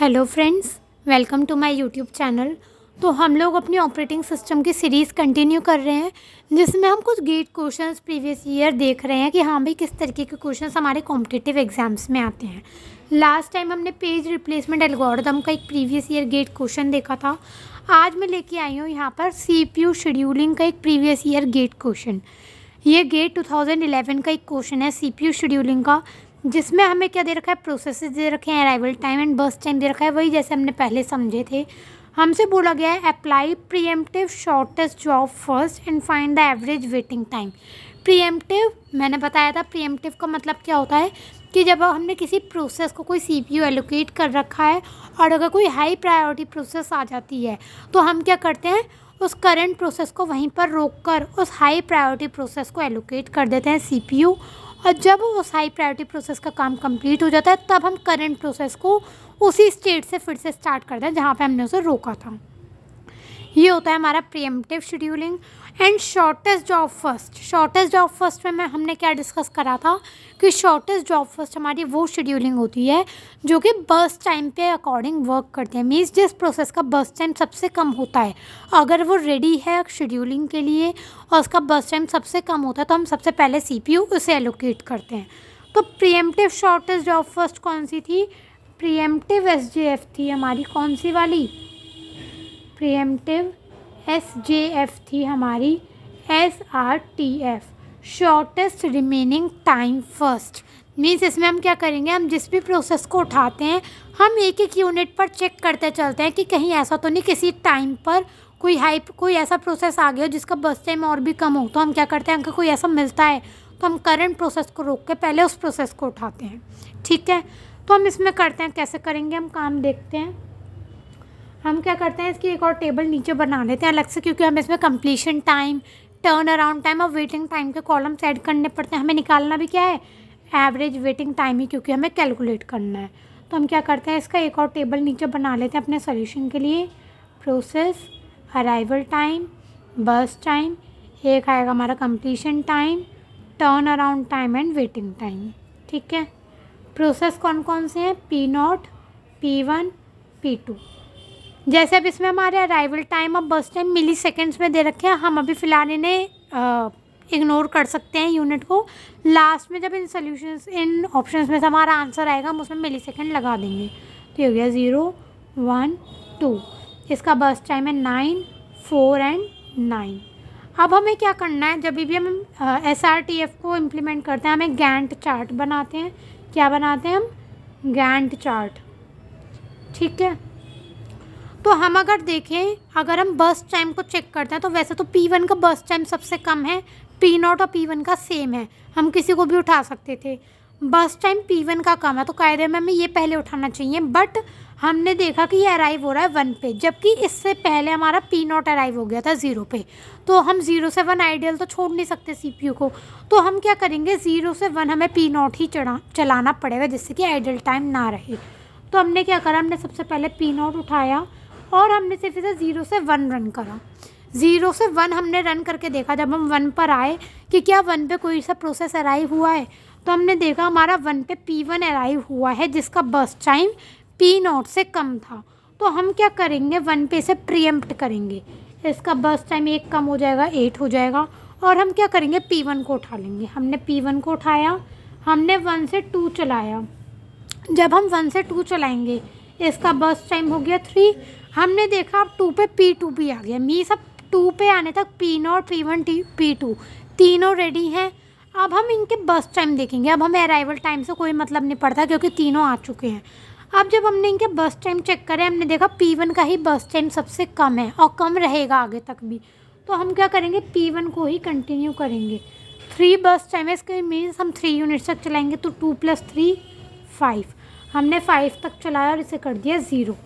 Hello friends, welcome to my YouTube channel. तो हम लोग अपनी ऑपरेटिंग सिस्टम की सीरीज़ कंटिन्यू कर रहे हैं, जिसमें हम कुछ गेट क्वेश्चंस प्रीवियस ईयर देख रहे हैं कि हाँ भाई किस तरीके के क्वेश्चंस हमारे कॉम्पिटिटिव एग्जाम्स में आते हैं। लास्ट टाइम हमने पेज रिप्लेसमेंट एल्गोरिथम का एक प्रीवियस ईयर गेट क्वेश्चन देखा था। आज मैं लेके आई हूँ यहाँ पर CPU शेड्यूलिंग का एक प्रीवियस ईयर गेट क्वेश्चन। ये गेट 2011 का एक क्वेश्चन है CPU शेड्यूलिंग का, जिसमें हमें क्या दे रखा है, प्रोसेसेस दे रखे हैं, arrival time and burst time दे रखा है, वही जैसे हमने पहले समझे थे। हमसे बोला गया है apply pre-emptive shortest job first and find the average waiting time. Pre-emptive मैंने बताया था, प्रीएम्प्टिव का मतलब क्या होता है कि जब हमने किसी प्रोसेस को कोई CPU एलोकेट कर रखा है और अगर कोई हाई प्रायोरिटी प्रोसेस आ जाती है तो हम क्या करते हैं, उस करंट प्रोसेस को वहीं पर रोककर उस हाई प्रायोरिटी प्रोसेस को एलोकेट कर देते हैं CPU। और जब उस हाई प्रायोरिटी प्रोसेस का काम कंप्लीट हो जाता है तब हम करंट प्रोसेस को उसी स्टेट से फिर से स्टार्ट करते हैं जहाँ पे हमने उसे रोका था। ये होता है हमारा pre-emptive scheduling. And shortest job first, shortest job first में हमने क्या डिस्कस करा था कि शॉर्टेस्ट जॉब फर्स्ट हमारी वो शेड्यूलिंग होती है जो कि बर्स्ट टाइम पे अकॉर्डिंग वर्क करते हैं। मीन्स जिस प्रोसेस का बर्स्ट टाइम सबसे कम होता है, अगर वो रेडी है शेड्यूलिंग के लिए और उसका बर्स्ट टाइम सबसे कम होता है तो हम सबसे पहले CPU उसे एलोकेट करते हैं। तो प्रीएम्प्टिव शॉर्टेस्ट जॉब फर्स्ट कौन सी थी? प्रीएम्प्टिव SJF थी हमारी। कौन सी वाली? प्रीएम्प्टिव SJF थी हमारी, SRTF, shortest remaining time first. Means इसमें हम क्या करेंगे, हम जिस भी प्रोसेस को उठाते हैं हम एक एक यूनिट पर चेक करते चलते हैं कि कहीं ऐसा तो नहीं किसी टाइम पर कोई ऐसा प्रोसेस आ गया हो जिसका बर्स्ट टाइम और भी कम हो। तो हम क्या करते हैं, अगर कोई ऐसा मिलता है तो हम करंट प्रोसेस को रोक के पहले उस प्रोसेस को उठाते हैं। ठीक है, तो हम इसमें करते हैं, कैसे करेंगे हम काम देखते हैं। हम क्या करते हैं, इसकी एक और टेबल नीचे बना लेते हैं अलग से, क्योंकि हमें इसमें completion time, turn around time और वेटिंग टाइम के कॉलम्स ऐड करने पड़ते हैं। हमें निकालना भी क्या है, एवरेज वेटिंग टाइम ही, क्योंकि हमें कैलकुलेट करना है। तो हम क्या करते हैं, इसका एक और टेबल नीचे बना लेते हैं अपने सोल्यूशन के लिए। Process, arrival time, burst time, एक आएगा हमारा completion time, turn around time and waiting time. ठीक है, प्रोसेस कौन कौन से हैं? P0, P1, P2। जैसे अब इसमें हमारे अराइवल टाइम और बस टाइम मिली सेकेंड्स में दे रखे हैं, हम अभी फ़िलहाल इन्हें इग्नोर कर सकते हैं यूनिट को। लास्ट में जब इन सॉल्यूशंस, इन ऑप्शंस में से हमारा आंसर आएगा हम उसमें मिली सेकेंड लगा देंगे। तो ये हो गया 0, 1, 2। इसका बस टाइम है 9, 4 एंड 9। अब हमें क्या करना है, जब भी हम SRTF को इम्प्लीमेंट करते हैं हमें गैंट चार्ट बनाते हैं। क्या बनाते हैं हम? Gantt chart. ठीक है, तो हम अगर देखें, अगर हम बर्स्ट टाइम को चेक करते हैं तो वैसे तो P1 का बर्स्ट टाइम सबसे कम है, P0 और P1 का सेम है, हम किसी को भी उठा सकते थे। बर्स्ट टाइम P1 का कम है तो कायदे में हमें ये पहले उठाना चाहिए, बट हमने देखा कि ये अराइव हो रहा है 1 पे, जबकि इससे पहले हमारा P0 अराइव हो गया था 0 पे। तो हम 0 से 1 आइडियल तो छोड़ नहीं सकते CPU को, तो हम क्या करेंगे, 0 से 1 हमें P0 ही चलाना पड़ेगा जिससे कि आइडियल टाइम ना रहे। तो हमने क्या करा, हमने सबसे पहले P0 उठाया और हमने सिर्फ इसे 0 से 1 रन करा। 0 से 1 हमने रन करके देखा, जब हम 1 पर आए कि क्या 1 पे कोई सा प्रोसेस अराइव हुआ है, तो हमने देखा हमारा 1 पे P1 अराइव हुआ है जिसका बर्स्ट टाइम P0 से कम था। तो हम क्या करेंगे, 1 पे इसे प्रीएम्प्ट करेंगे, इसका बर्स्ट टाइम 1 कम हो जाएगा, 8 हो जाएगा, और हम क्या करेंगे, P1 को उठा लेंगे। हमने P1 को उठाया, हमने 1 से 2 चलाया। जब हम 1 से 2 चलाएंगे इसका बर्स्ट टाइम हो गया 3। हमने देखा अब 2 पे P2 भी आ गया। मीन्स अब 2 पे आने तक P0, P1, P2 तीनों रेडी हैं। अब हम इनके बर्स्ट टाइम देखेंगे। अब हमें अराइवल टाइम से कोई मतलब नहीं पड़ता क्योंकि तीनों आ चुके हैं। अब जब हमने इनके बर्स्ट टाइम चेक करे, हमने देखा P1 का ही बर्स्ट टाइम सबसे कम है और कम रहेगा आगे तक भी। तो हम क्या करेंगे, P1 को ही कंटिन्यू करेंगे। 3 बर्स्ट टाइम है, इसके मीन्स हम 3 यूनिट्स तक चलाएंगे, तो 2 + 3 5। हमने 5 तक चलाया और इसे कर दिया 0।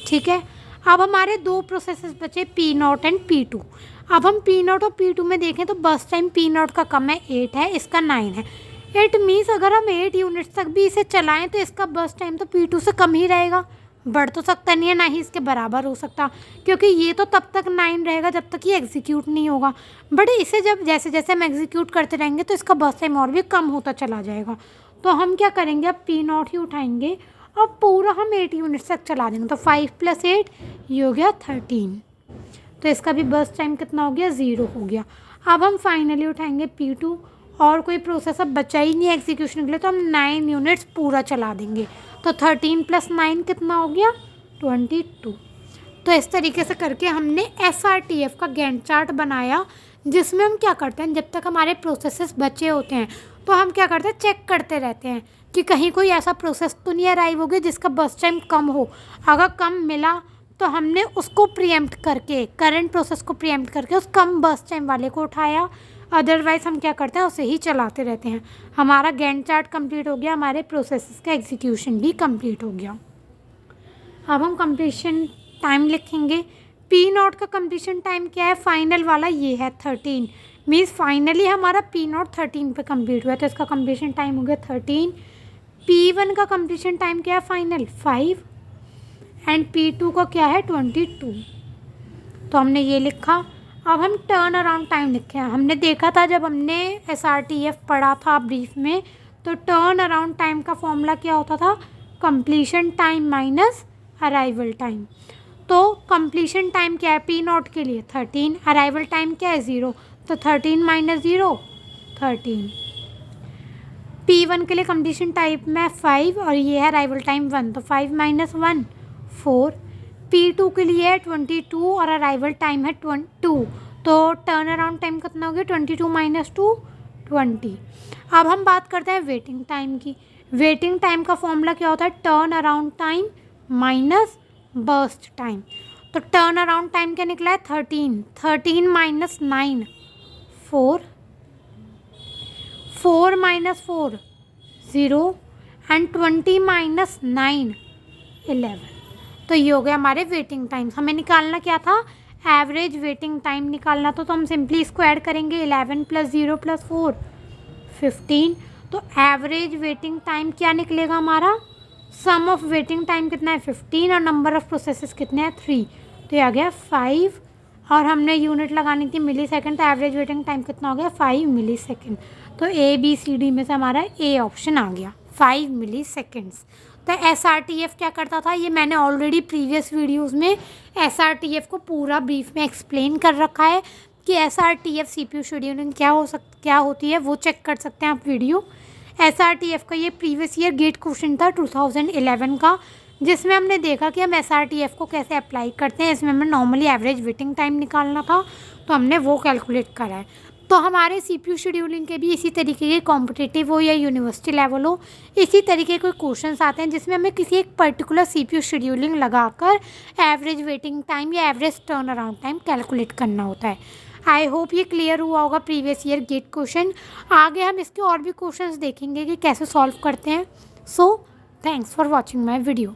ठीक है, अब हमारे 2 प्रोसेसेस बचे, P0 एंड P2। अब हम P0 और P2 में देखें तो बर्स्ट टाइम P0 का कम है, 8 है, इसका 9 है। 8 मीन्स अगर हम 8 यूनिट्स तक भी इसे चलाएं तो इसका बर्स्ट टाइम तो P2 से कम ही रहेगा, बढ़ तो सकता नहीं है, ना ही इसके बराबर हो सकता, क्योंकि ये तो तब तक 9 रहेगा जब तक ये एग्जीक्यूट नहीं होगा। बट इसे जब जैसे जैसे हम एग्जीक्यूट करते रहेंगे तो इसका बर्स्ट टाइम और भी कम होता चला जाएगा। तो हम क्या करेंगे, अब P0 ही उठाएंगे अब पूरा हम 8 यूनिट्स तक चला देंगे। तो 5 + 8 ये हो गया 13। तो इसका भी बर्स्ट टाइम कितना हो गया, 0 हो गया। अब हम फाइनली उठाएंगे P2 और कोई प्रोसेस अब बचा ही नहीं एग्जीक्यूशन के लिए, तो हम 9 यूनिट्स पूरा चला देंगे। तो 13 + 9 कितना हो गया, 22। तो इस तरीके से करके हमने SRTF का गैंट चार्ट बनाया, जिसमें हम क्या करते हैं, जब तक हमारे प्रोसेसेस बचे होते हैं तो हम क्या करते हैं, चेक करते रहते हैं कि कहीं कोई ऐसा प्रोसेस तो नहीं अराइव हो गया जिसका बर्स्ट टाइम कम हो। अगर कम मिला तो हमने उसको प्रीएम्प्ट करके, करंट प्रोसेस को प्रीएम्प्ट करके उस कम बर्स्ट टाइम वाले को उठाया। अदरवाइज़ हम क्या करते हैं, उसे ही चलाते रहते हैं। हमारा गैंट चार्ट कंप्लीट हो गया, हमारे प्रोसेसेस का एग्जीक्यूशन भी कंप्लीट हो गया। अब हम कंप्लीशन टाइम लिखेंगे। P0 का कंप्लीशन टाइम क्या है, फाइनल वाला ये है 13, मीन्स फाइनली हमारा P0 13 पे कंप्लीट हुआ है, तो इसका कंप्लीशन टाइम हो गया 13। P1 का कंप्लीशन टाइम क्या है, फाइनल 5, एंड P2 का क्या है 22। तो हमने ये लिखा। अब हम टर्न अराउंड टाइम लिखे हैं। हमने देखा था जब हमने SRTF पढ़ा था ब्रीफ में, तो टर्न अराउंड टाइम का फॉर्मूला क्या होता था, completion time minus arrival time. तो कंप्लीशन टाइम क्या है P0 के लिए 13, अराइवल टाइम क्या है 0, तो 13 - 0 13। P1 के लिए कंप्लीशन टाइम में 5 और ये है अराइवल टाइम 1, तो 5 - 1 4। P2 के लिए है 22 और अराइवल टाइम है 2, तो टर्न अराउंड टाइम कितना हो गया, 22 - 2 20। अब हम बात करते हैं वेटिंग टाइम की। वेटिंग टाइम का फॉर्मूला क्या होता है, turn around time minus burst time. तो टर्न अराउंड टाइम क्या निकला है 13, 13 - 9 4, 4 - 4 0 एंड 20 - 9 11। तो ये हो गया हमारे वेटिंग टाइम्स। हमें निकालना क्या था, एवरेज वेटिंग टाइम निकालना, तो हम सिंपली इसको ऐड करेंगे, 11 + 0 + 4 15। तो एवरेज वेटिंग टाइम क्या निकलेगा हमारा, सम ऑफ वेटिंग टाइम कितना है 15 और नंबर ऑफ प्रोसेसेस कितने हैं 3, तो ये आ गया 5। और हमने यूनिट लगानी थी मिली सेकेंड, तो एवरेज वेटिंग टाइम कितना हो गया 5 मिली सेकेंड। तो ABCD में से हमारा A ऑप्शन आ गया, 5 मिली सेकेंड्स। तो SRTF क्या करता था, ये मैंने ऑलरेडी प्रीवियस वीडियोस में SRTF को पूरा ब्रीफ में एक्सप्लेन कर रखा है कि SRTF CPU शेड्यूलिंग क्या होती है, वो चेक कर सकते हैं आप वीडियो। SRTF का ये प्रीवियस ईयर गेट क्वेश्चन था 2011 का, जिसमें हमने देखा कि हम SRTF को कैसे अप्लाई करते हैं। इसमें हमें नॉर्मली एवरेज वेटिंग टाइम निकालना था, तो हमने वो कैलकुलेट करा है। तो हमारे CPU शेड्यूलिंग के भी इसी तरीके के कॉम्पिटिटिव हो या यूनिवर्सिटी लेवल हो, इसी तरीके के क्वेश्चंस आते हैं जिसमें हमें किसी एक पर्टिकुलर CPU शेड्यूलिंग लगाकर एवरेज वेटिंग टाइम या average turn around time calculate करना होता है। आई होप ये क्लियर हुआ होगा प्रीवियस ईयर गेट क्वेश्चन। आगे हम इसके और भी क्वेश्चंस देखेंगे कि कैसे सॉल्व करते हैं। So thanks for watching my video.